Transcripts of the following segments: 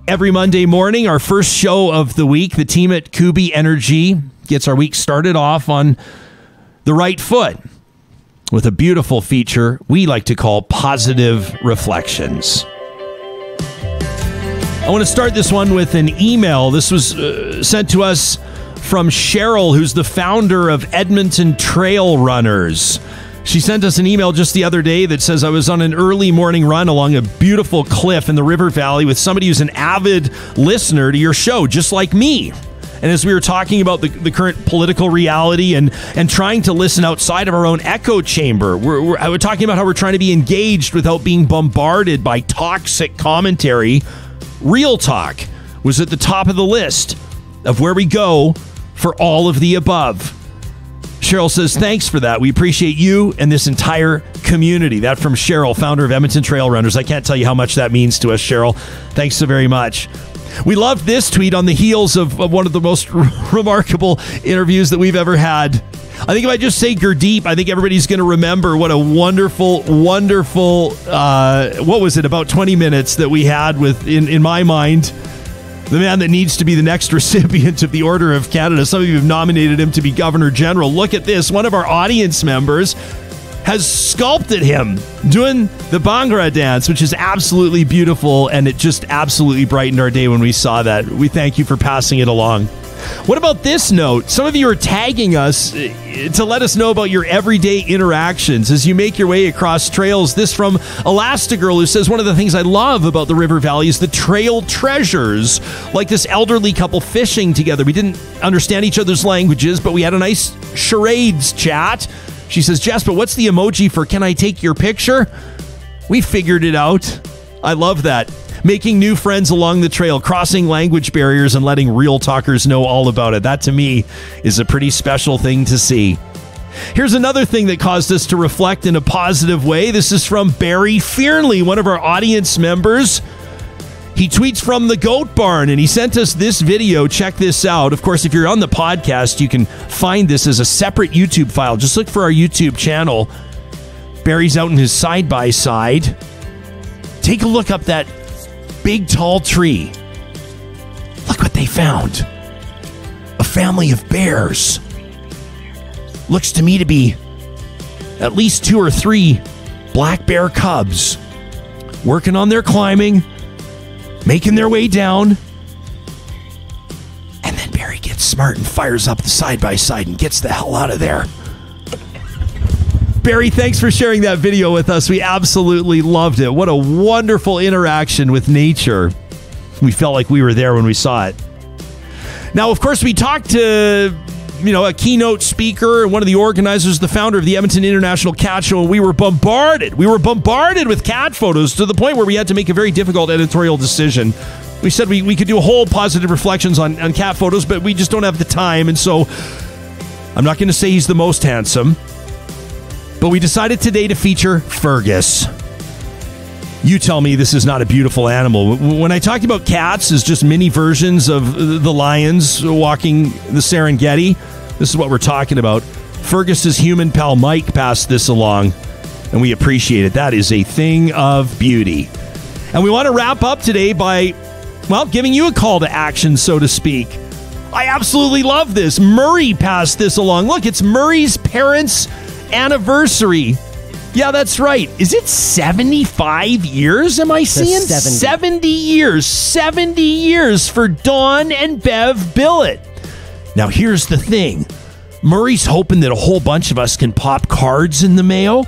Every Monday morning, our first show of the week, the team at Kuby Energy gets our week started off on the right foot with a beautiful feature we like to call Positive Reflections. I want to start this one with an email. This was sent to us from Cheryl, who's the founder of Edmonton Trail Runners. She sent us an email just the other day that says, I was on an early morning run along a beautiful cliff in the river valley with somebody who's an avid listener to your show, just like me. And as we were talking about the current political reality and trying to listen outside of our own echo chamber, we're talking about how we're trying to be engaged without being bombarded by toxic commentary. Real Talk was at the top of the list of where we go for all of the above. Cheryl says, thanks for that. We appreciate you and this entire community. That from Cheryl, founder of Edmonton Trail Runners. I can't tell you how much that means to us, Cheryl. Thanks so very much. We loved this tweet on the heels of one of the most remarkable interviews that we've ever had. I think if I just say Gurdeep, I think everybody's going to remember what a wonderful, what was it, about 20 minutes that we had with, in my mind, the man that needs to be the next recipient of the Order of Canada. Some of you have nominated him to be Governor General. Look at this. One of our audience members has sculpted him doing the Bhangra dance, which is absolutely beautiful, and it just absolutely brightened our day when we saw that. We thank you for passing it along. What about this note? Some of you are tagging us to let us know about your everyday interactions as you make your way across trails. This from Elastigirl, who says, one of the things I love about the river valley is the trail treasures, like this elderly couple fishing together. We didn't understand each other's languages, but we had a nice charades chat. She says, Jess, but what's the emoji for can I take your picture? We figured it out. I love that. Making new friends along the trail, crossing language barriers, and letting real talkers know all about it. That, to me, is a pretty special thing to see. Here's another thing that caused us to reflect in a positive way. This is from Barry Fearnley, one of our audience members. He tweets from the Goat Barn, and he sent us this video. Check this out. Of course, if you're on the podcast, you can find this as a separate YouTube file. Just look for our YouTube channel. Barry's out in his side-by-side. Take a look up that big, tall tree. Look what they found. A family of bears. Looks to me to be at least 2 or 3 black bear cubs working on their climbing, making their way down. And then Barry gets smart and fires up the side-by-side and gets the hell out of there. Barry, thanks for sharing that video with us. We absolutely loved it. What a wonderful interaction with nature. We felt like we were there when we saw it. Now, of course, we talked to, a keynote speaker, one of the organizers, the founder of the Edmonton International Cat Show, and we were bombarded. We were bombarded with cat photos to the point where we had to make a very difficult editorial decision. We said we could do a whole positive reflections on cat photos, but we just don't have the time, and so I'm not going to say he's the most handsome. But we decided today to feature Fergus. You tell me this is not a beautiful animal. When I talked about cats as just mini versions of the lions walking the Serengeti, this is what we're talking about. Fergus's human pal Mike passed this along, and we appreciate it. That is a thing of beauty. And we want to wrap up today by, giving you a call to action, so to speak. I absolutely love this. Murray passed this along. Look, it's Murray's parents' anniversary. Yeah, that's right. Is it 75 years? Am I seeing 70 years? 70 years for Dawn and Bev Billett. Now, here's the thing. Murray's hoping that a whole bunch of us can pop cards in the mail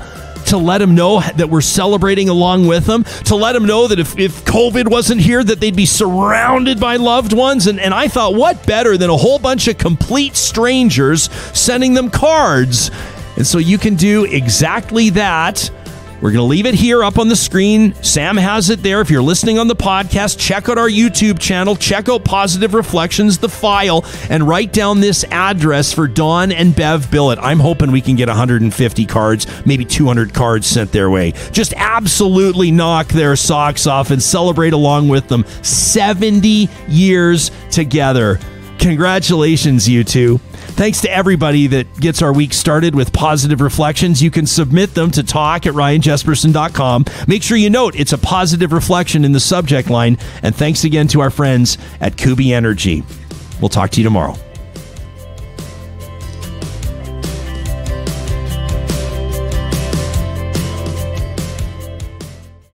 to let him know that we're celebrating along with them, to let him know that if COVID wasn't here, that they'd be surrounded by loved ones. And I thought, what better than a whole bunch of complete strangers sending them cards? And so you can do exactly that. We're going to leave it here up on the screen. Sam has it there. If you're listening on the podcast, check out our YouTube channel. Check out Positive Reflections, the file, and write down this address for Dawn and Bev Billett. I'm hoping we can get 150 cards, maybe 200 cards sent their way. Just absolutely knock their socks off and celebrate along with them. 70 years together. Congratulations, you two. Thanks to everybody that gets our week started with positive reflections. You can submit them to talk@ryanjesperson.com. Make sure you note it's a positive reflection in the subject line. And thanks again to our friends at Kuby Energy. We'll talk to you tomorrow.